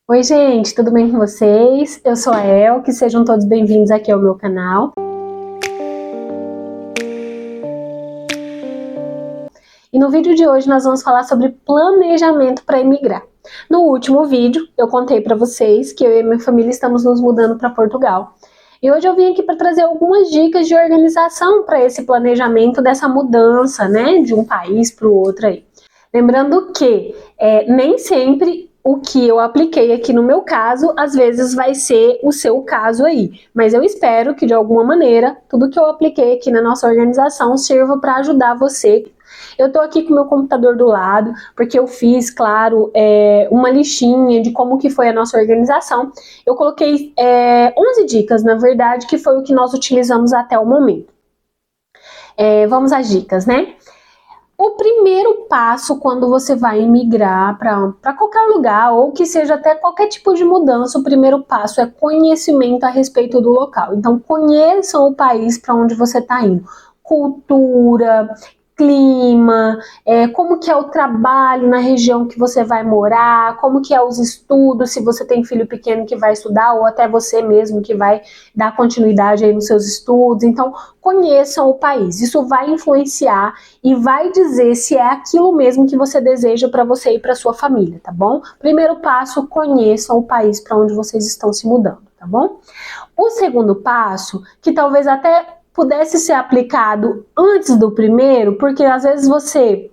Oi, gente, tudo bem com vocês? Eu sou a El, que sejam todos bem-vindos aqui ao meu canal. E no vídeo de hoje nós vamos falar sobre planejamento para emigrar. No último vídeo, eu contei para vocês que eu e minha família estamos nos mudando para Portugal. E hoje eu vim aqui para trazer algumas dicas de organização para esse planejamento dessa mudança, né, de um país para o outro aí. Lembrando que nem sempre o que eu apliquei aqui no meu caso, às vezes vai ser o seu caso aí. Mas eu espero que de alguma maneira, tudo que eu apliquei aqui na nossa organização sirva para ajudar você. Eu tô aqui com o meu computador do lado, porque eu fiz, claro, uma listinha de como que foi a nossa organização. Eu coloquei 11 dicas, na verdade, que foi o que nós utilizamos até o momento. Vamos às dicas, né? O primeiro passo quando você vai emigrar para qualquer lugar, ou que seja até qualquer tipo de mudança, o primeiro passo é conhecimento a respeito do local. Então, conheçam o país para onde você está indo. Cultura, clima, como que é o trabalho na região que você vai morar, como que é os estudos, se você tem filho pequeno que vai estudar, ou até você mesmo que vai dar continuidade aí nos seus estudos. Então, conheçam o país. Isso vai influenciar e vai dizer se é aquilo mesmo que você deseja para você e para sua família, tá bom? Primeiro passo, conheçam o país para onde vocês estão se mudando, tá bom? O segundo passo, que talvez até pudesse ser aplicado antes do primeiro, porque às vezes você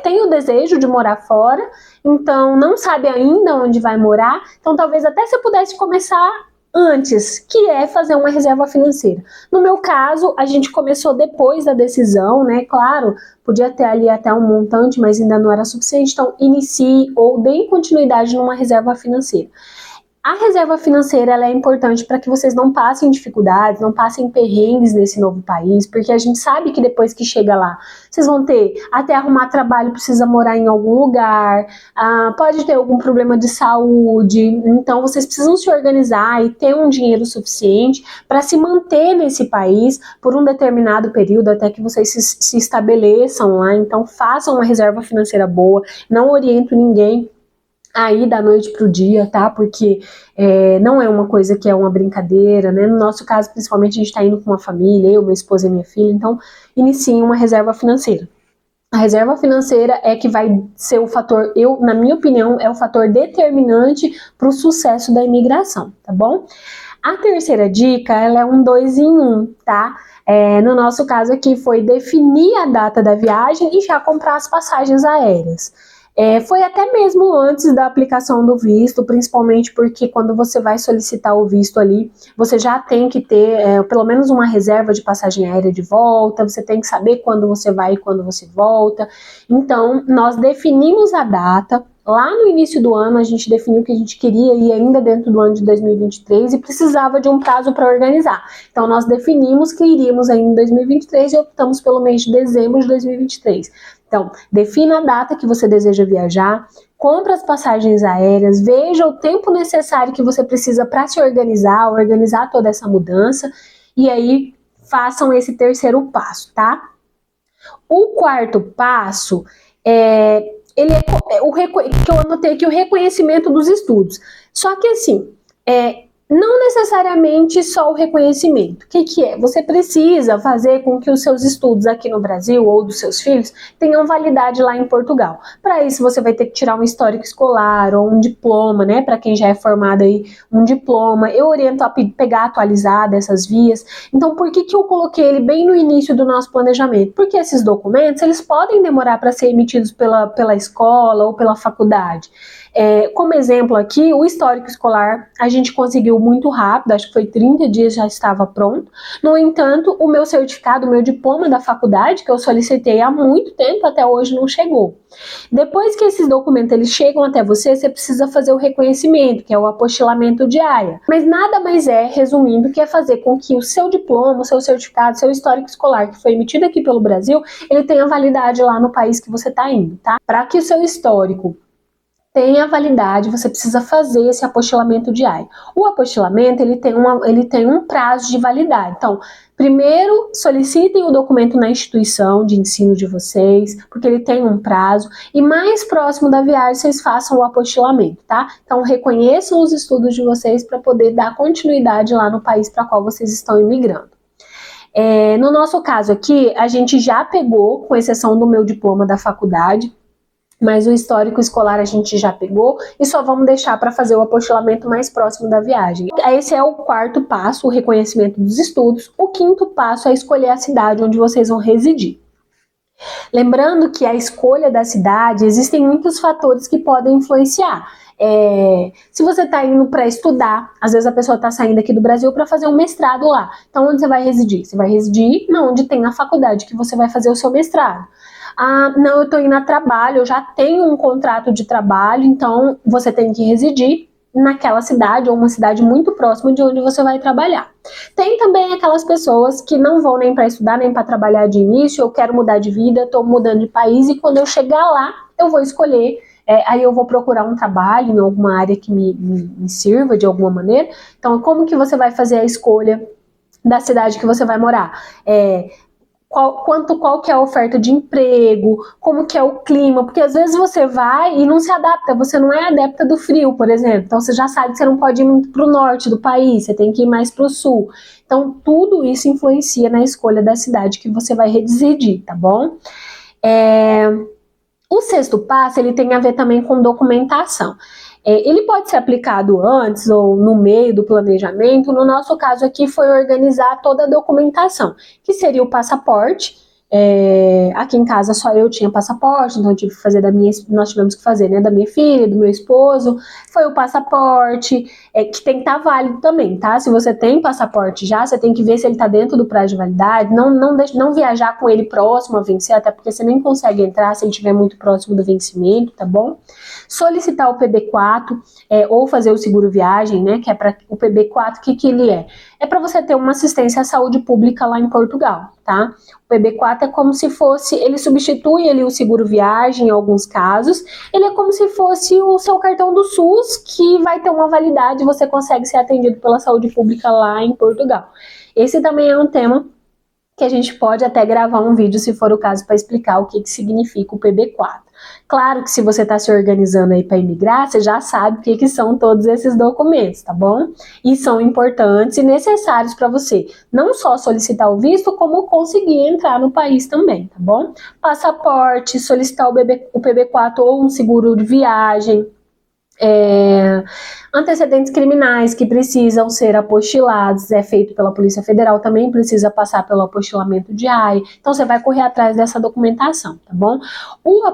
tem o desejo de morar fora, então não sabe ainda onde vai morar, então talvez até você pudesse começar antes, que é fazer uma reserva financeira. No meu caso, a gente começou depois da decisão, né? Claro, podia ter ali até um montante, mas ainda não era suficiente, então inicie ou dê continuidade numa reserva financeira. A reserva financeira ela é importante para que vocês não passem dificuldades, não passem perrengues nesse novo país, porque a gente sabe que depois que chega lá, vocês vão ter até arrumar trabalho, precisa morar em algum lugar, pode ter algum problema de saúde, então vocês precisam se organizar e ter um dinheiro suficiente para se manter nesse país por um determinado período, até que vocês se estabeleçam lá. Então façam uma reserva financeira boa, não oriento ninguém aí da noite pro dia, tá? Porque não é uma coisa que é uma brincadeira, né? No nosso caso, principalmente, a gente tá indo com uma família, eu, minha esposa e minha filha, então iniciem uma reserva financeira. A reserva financeira é que vai ser o fator, na minha opinião, é o fator determinante para o sucesso da imigração, tá bom? A terceira dica, ela é um 2 em 1, tá? No nosso caso aqui foi definir a data da viagem e já comprar as passagens aéreas. Foi até mesmo antes da aplicação do visto, principalmente porque quando você vai solicitar o visto ali, você já tem que ter pelo menos uma reserva de passagem aérea de volta, você tem que saber quando você vai e quando você volta. Então, nós definimos a data. Lá no início do ano, a gente definiu que a gente queria ir ainda dentro do ano de 2023 e precisava de um prazo para organizar. Então, nós definimos que iríamos ainda em 2023 e optamos pelo mês de dezembro de 2023. Então, defina a data que você deseja viajar, compra as passagens aéreas, veja o tempo necessário que você precisa para se organizar toda essa mudança e aí façam esse terceiro passo, tá? O quarto passo que eu anotei aqui, o reconhecimento dos estudos. Só que assim, não necessariamente só o reconhecimento. O que é? Você precisa fazer com que os seus estudos aqui no Brasil ou dos seus filhos tenham validade lá em Portugal. Para isso, você vai ter que tirar um histórico escolar ou um diploma, né? Para quem já é formado aí, um diploma. Eu oriento a pegar atualizado essas vias. Então, por que eu coloquei ele bem no início do nosso planejamento? Porque esses documentos, eles podem demorar para ser emitidos pela escola ou pela faculdade. Como exemplo aqui, o histórico escolar a gente conseguiu muito rápido, acho que foi 30 dias já estava pronto. No entanto, o meu certificado, o meu diploma da faculdade, que eu solicitei há muito tempo, até hoje não chegou. Depois que esses documentos eles chegam até você, você precisa fazer o reconhecimento, que é o apostilamento de AIA. Mas nada mais resumindo, que é fazer com que o seu diploma, o seu certificado, o seu histórico escolar, que foi emitido aqui pelo Brasil, ele tenha validade lá no país que você está indo, tá? Para que o seu histórico tem a validade, você precisa fazer esse apostilamento diário. O apostilamento, ele tem um prazo de validade. Então, primeiro, solicitem o documento na instituição de ensino de vocês, porque ele tem um prazo, e mais próximo da viagem, vocês façam o apostilamento, tá? Então, reconheçam os estudos de vocês para poder dar continuidade lá no país para qual vocês estão imigrando. No nosso caso aqui, a gente já pegou, com exceção do meu diploma da faculdade, mas o histórico escolar a gente já pegou e só vamos deixar para fazer o apostilamento mais próximo da viagem. Esse é o quarto passo, o reconhecimento dos estudos. O quinto passo é escolher a cidade onde vocês vão residir. Lembrando que a escolha da cidade, existem muitos fatores que podem influenciar. Se você está indo para estudar, às vezes a pessoa está saindo aqui do Brasil para fazer um mestrado lá. Então, onde você vai residir? Você vai residir onde tem a faculdade que você vai fazer o seu mestrado. Não, eu estou indo a trabalho, eu já tenho um contrato de trabalho, então você tem que residir naquela cidade ou uma cidade muito próxima de onde você vai trabalhar. Tem também aquelas pessoas que não vão nem para estudar, nem para trabalhar de início, eu quero mudar de vida, estou mudando de país e quando eu chegar lá, eu vou escolher, aí eu vou procurar um trabalho em alguma área que me sirva de alguma maneira. Então, como que você vai fazer a escolha da cidade que você vai morar? Qual que é a oferta de emprego, como que é o clima, porque às vezes você vai e não se adapta, você não é adepta do frio, por exemplo, então você já sabe que você não pode ir muito para o norte do país, você tem que ir mais para o sul, então tudo isso influencia na escolha da cidade que você vai residir, tá bom? O sexto passo, ele tem a ver também com documentação. Ele pode ser aplicado antes ou no meio do planejamento. No nosso caso aqui foi organizar toda a documentação, que seria o passaporte. Aqui em casa só eu tinha passaporte, então eu tive que fazer nós tivemos que fazer, né, da minha filha, do meu esposo. Foi o passaporte, que tem que estar válido também, tá? Se você tem passaporte já, você tem que ver se ele está dentro do prazo de validade. Não viajar com ele próximo a vencer, até porque você nem consegue entrar se ele estiver muito próximo do vencimento, tá bom? Solicitar o PB4 ou fazer o seguro viagem, né? Que é para o PB4, o que ele é? É para você ter uma assistência à saúde pública lá em Portugal, tá? O PB4 é como se fosse, ele substitui ali o seguro viagem em alguns casos, ele é como se fosse o seu cartão do SUS que vai ter uma validade e você consegue ser atendido pela saúde pública lá em Portugal. Esse também é um tema que a gente pode até gravar um vídeo, se for o caso, para explicar o que significa o PB4. Claro que se você está se organizando aí para imigrar, você já sabe o que são todos esses documentos, tá bom? E são importantes e necessários para você não só solicitar o visto, como conseguir entrar no país também, tá bom? Passaporte, solicitar o PB4 ou um seguro de viagem, antecedentes criminais que precisam ser apostilados, é feito pela Polícia Federal, também precisa passar pelo apostilamento diário, então você vai correr atrás dessa documentação, tá bom? O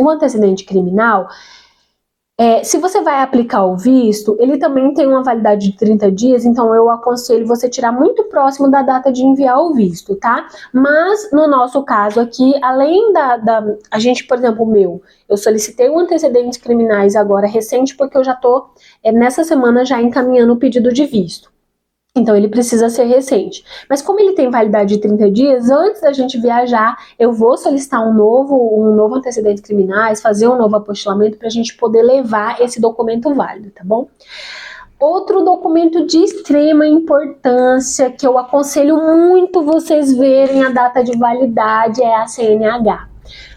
antecedente criminal, se você vai aplicar o visto, ele também tem uma validade de 30 dias, então eu aconselho você tirar muito próximo da data de enviar o visto, tá? Mas, no nosso caso aqui, além a gente, por exemplo, eu solicitei o antecedentes criminais agora recente, porque eu já tô, nessa semana, já encaminhando o pedido de visto. Então, ele precisa ser recente. Mas como ele tem validade de 30 dias, antes da gente viajar, eu vou solicitar um novo antecedente criminais, fazer um novo apostilamento para a gente poder levar esse documento válido, tá bom? Outro documento de extrema importância, que eu aconselho muito vocês verem a data de validade, é a CNH.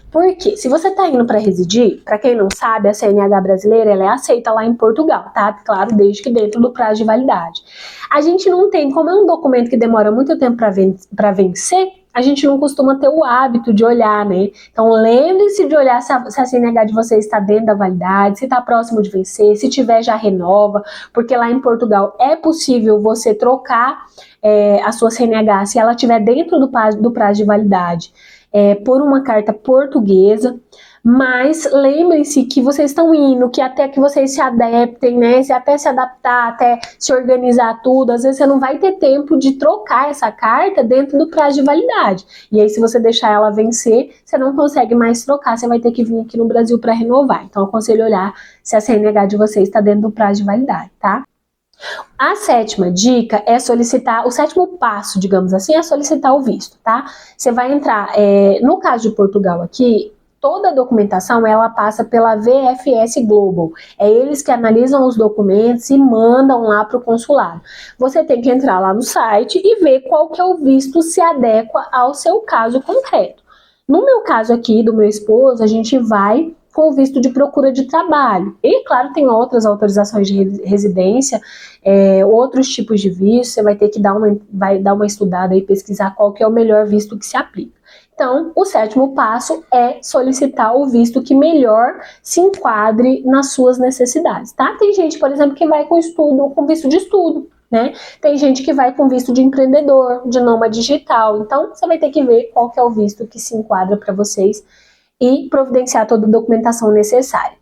Porque se você está indo para residir, para quem não sabe, a CNH brasileira ela é aceita lá em Portugal, tá? Claro, desde que dentro do prazo de validade. A gente não tem, como é um documento que demora muito tempo para vencer, a gente não costuma ter o hábito de olhar, né? Então lembre-se de olhar se a CNH de vocês está dentro da validade, se está próximo de vencer, se tiver já renova, porque lá em Portugal é possível você trocar a sua CNH se ela estiver dentro do prazo de validade. Por uma carta portuguesa, mas lembrem-se que vocês estão indo, que até que vocês se adaptem, né, até se adaptar, até se organizar tudo, às vezes você não vai ter tempo de trocar essa carta dentro do prazo de validade, e aí se você deixar ela vencer, você não consegue mais trocar, você vai ter que vir aqui no Brasil para renovar, então eu aconselho olhar se a CNH de vocês está dentro do prazo de validade, tá? A sétima dica é solicitar, o sétimo passo, digamos assim, é solicitar o visto, tá? Você vai entrar, no caso de Portugal aqui, toda a documentação ela passa pela VFS Global. É eles que analisam os documentos e mandam lá para o consulado. Você tem que entrar lá no site e ver qual que é o visto se adequa ao seu caso concreto. No meu caso aqui, do meu esposo, a gente vai com o visto de procura de trabalho. E, claro, tem outras autorizações de residência, outros tipos de visto, você vai ter que dar uma estudada e pesquisar qual que é o melhor visto que se aplica. Então, o 7º passo é solicitar o visto que melhor se enquadre nas suas necessidades, tá? Tem gente, por exemplo, que vai com visto de estudo, né? Tem gente que vai com visto de empreendedor, de nômade digital. Então, você vai ter que ver qual que é o visto que se enquadra para vocês e providenciar toda a documentação necessária.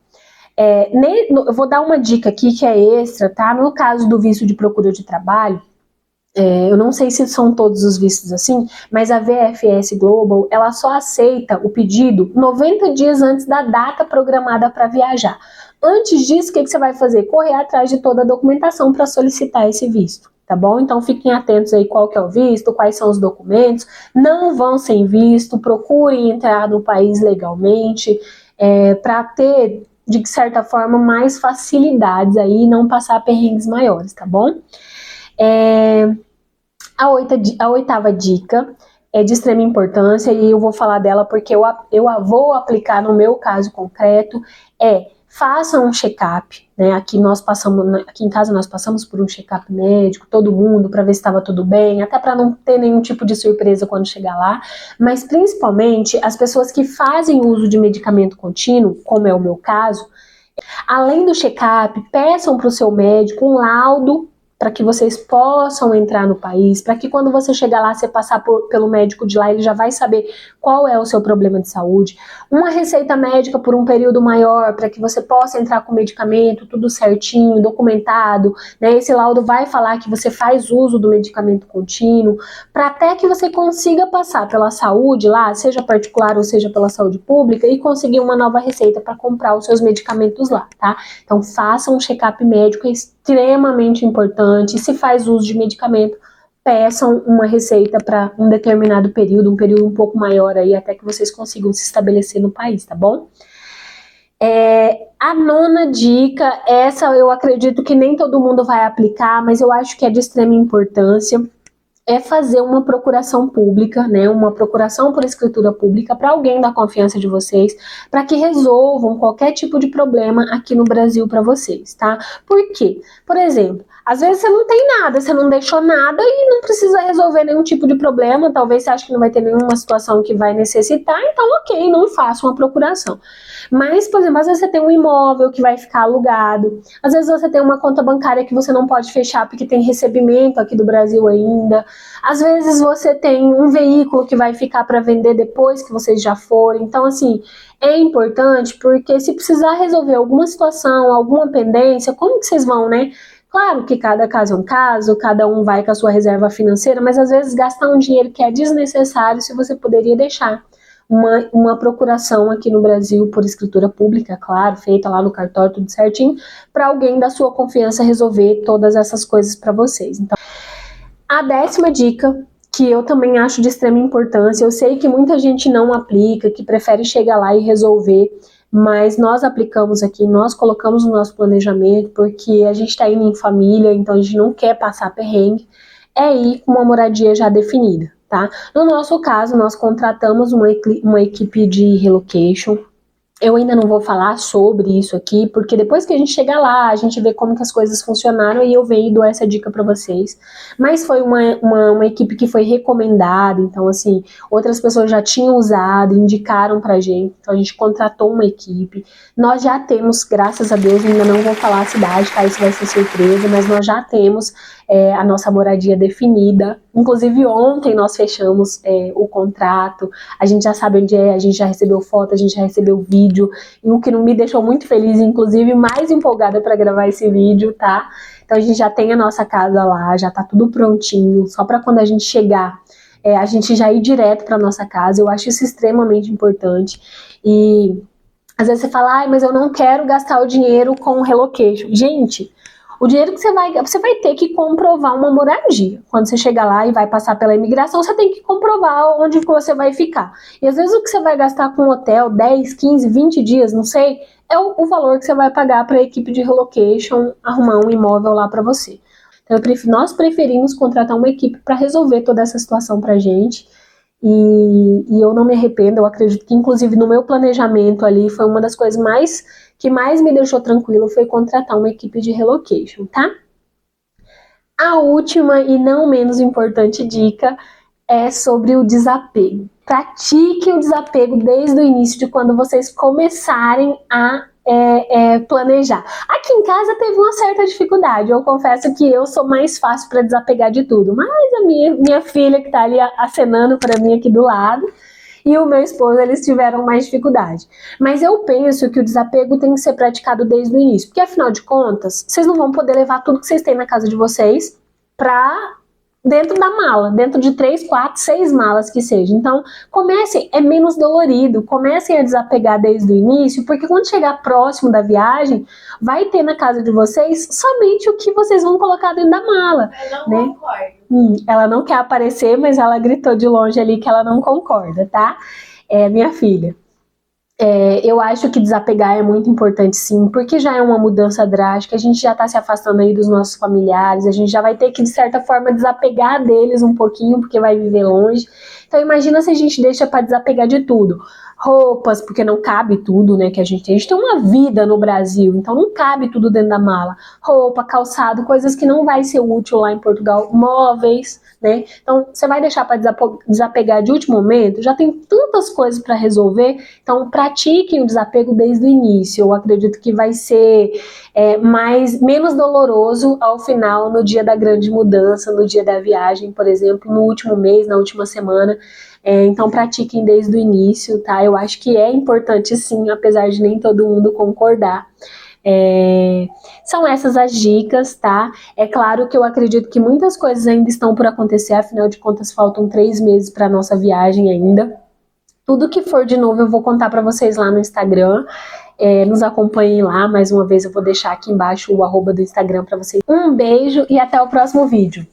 Eu vou dar uma dica aqui que é extra, tá? No caso do visto de procura de trabalho, eu não sei se são todos os vistos assim, mas a VFS Global, ela só aceita o pedido 90 dias antes da data programada para viajar. Antes disso, o que você vai fazer? Correr atrás de toda a documentação para solicitar esse visto, tá bom? Então fiquem atentos aí qual que é o visto, quais são os documentos, não vão sem visto, procurem entrar no país legalmente, para ter, de certa forma, mais facilidades aí e não passar perrengues maiores, tá bom? A 8ª dica é de extrema importância e eu vou falar dela porque eu vou aplicar no meu caso concreto, faça um check-up, né? Aqui em casa nós passamos por um check-up médico, todo mundo, para ver se estava tudo bem, até para não ter nenhum tipo de surpresa quando chegar lá, mas principalmente as pessoas que fazem uso de medicamento contínuo, como é o meu caso, além do check-up, peçam para o seu médico um laudo para que vocês possam entrar no país, para que quando você chegar lá, você passar pelo médico de lá, ele já vai saber qual é o seu problema de saúde. Uma receita médica por um período maior, para que você possa entrar com medicamento, tudo certinho, documentado, né? Esse laudo vai falar que você faz uso do medicamento contínuo, para até que você consiga passar pela saúde lá, seja particular ou seja pela saúde pública, e conseguir uma nova receita para comprar os seus medicamentos lá, tá? Então faça um check-up médico, é extremamente importante. Se faz uso de medicamento, peçam uma receita para um determinado período, um período um pouco maior aí, até que vocês consigam se estabelecer no país, tá bom? A 9ª dica, essa eu acredito que nem todo mundo vai aplicar, mas eu acho que é de extrema importância, é fazer uma procuração pública, né, uma procuração por escritura pública para alguém da confiança de vocês, para que resolvam qualquer tipo de problema aqui no Brasil para vocês, tá? Por quê? Por exemplo, às vezes você não tem nada, você não deixou nada e não precisa resolver nenhum tipo de problema, talvez você ache que não vai ter nenhuma situação que vai necessitar, então ok, não faça uma procuração. Mas, por exemplo, às vezes você tem um imóvel que vai ficar alugado, às vezes você tem uma conta bancária que você não pode fechar porque tem recebimento aqui do Brasil ainda, às vezes você tem um veículo que vai ficar para vender depois que vocês já forem, então assim, é importante porque se precisar resolver alguma situação, alguma pendência, como que vocês vão, né? Claro que cada caso é um caso, cada um vai com a sua reserva financeira, mas às vezes gastar um dinheiro que é desnecessário se você poderia deixar uma procuração aqui no Brasil por escritura pública, claro, feita lá no cartório, tudo certinho, para alguém da sua confiança resolver todas essas coisas para vocês. Então, a 10ª dica, que eu também acho de extrema importância, eu sei que muita gente não aplica, que prefere chegar lá e resolver, mas nós aplicamos aqui, nós colocamos no nosso planejamento, porque a gente está indo em família, então a gente não quer passar perrengue, é ir com uma moradia já definida, tá? No nosso caso, nós contratamos uma equipe de relocation. Eu ainda não vou falar sobre isso aqui, porque depois que a gente chegar lá, a gente vê como que as coisas funcionaram e eu venho e dou essa dica para vocês. Mas foi uma equipe que foi recomendada, então assim, outras pessoas já tinham usado, indicaram pra gente, então a gente contratou uma equipe. Nós já temos, graças a Deus, ainda não vou falar a cidade, tá? Isso vai ser surpresa, mas nós já temos a nossa moradia definida. Inclusive ontem nós fechamos o contrato, a gente já sabe onde é, a gente já recebeu foto, a gente já recebeu vídeo, e o que não me deixou muito feliz, inclusive mais empolgada para gravar esse vídeo, tá? Então a gente já tem a nossa casa lá, já tá tudo prontinho, só para quando a gente chegar, a gente já ir direto para nossa casa. Eu acho isso extremamente importante. E às vezes você fala, mas eu não quero gastar o dinheiro com relocation. Gente, O dinheiro que você vai ter que comprovar uma moradia. Quando você chega lá e vai passar pela imigração, você tem que comprovar onde você vai ficar. E às vezes o que você vai gastar com um hotel, 10, 15, 20 dias, não sei, é o valor que você vai pagar para a equipe de relocation arrumar um imóvel lá para você. Então, nós preferimos contratar uma equipe para resolver toda essa situação pra gente. E eu não me arrependo, eu acredito que inclusive no meu planejamento ali foi uma das coisas que mais me deixou tranquilo foi contratar uma equipe de relocation, tá? A última e não menos importante dica é sobre o desapego. Pratiquem o desapego desde o início de quando vocês começarem a planejar. Aqui em casa teve uma certa dificuldade. Eu confesso que eu sou mais fácil para desapegar de tudo, mas a minha filha que está ali acenando para mim aqui do lado e o meu esposo, eles tiveram mais dificuldade. Mas eu penso que o desapego tem que ser praticado desde o início, porque afinal de contas, vocês não vão poder levar tudo que vocês têm na casa de vocês para dentro da mala, dentro de 3, 4, 6 malas que seja. Então, comecem, é menos dolorido, comecem a desapegar desde o início, porque quando chegar próximo da viagem, vai ter na casa de vocês somente o que vocês vão colocar dentro da mala. Eu não concordo. Ela não quer aparecer, mas ela gritou de longe ali que ela não concorda, tá? Minha filha. Eu acho que desapegar é muito importante sim, porque já é uma mudança drástica, a gente já tá se afastando aí dos nossos familiares, a gente já vai ter que, de certa forma, desapegar deles um pouquinho, porque vai viver longe. Então imagina se a gente deixa para desapegar de tudo. Roupas, porque não cabe tudo, né, que a gente tem uma vida no Brasil, então não cabe tudo dentro da mala. Roupa, calçado, coisas que não vai ser útil lá em Portugal, móveis, né? Então você vai deixar para desapegar de último momento, já tem tantas coisas para resolver, então pratiquem o desapego desde o início. Eu acredito que vai ser menos doloroso ao final, no dia da grande mudança, no dia da viagem, por exemplo, no último mês, na última semana. Então pratiquem desde o início, tá? Eu acho que é importante sim, apesar de nem todo mundo concordar. São essas as dicas, tá? É claro que eu acredito que muitas coisas ainda estão por acontecer, afinal de contas faltam 3 meses para nossa viagem ainda. Tudo que for de novo eu vou contar para vocês lá no Instagram. Nos acompanhem lá, mais uma vez eu vou deixar aqui embaixo o @ do Instagram para vocês. Um beijo e até o próximo vídeo.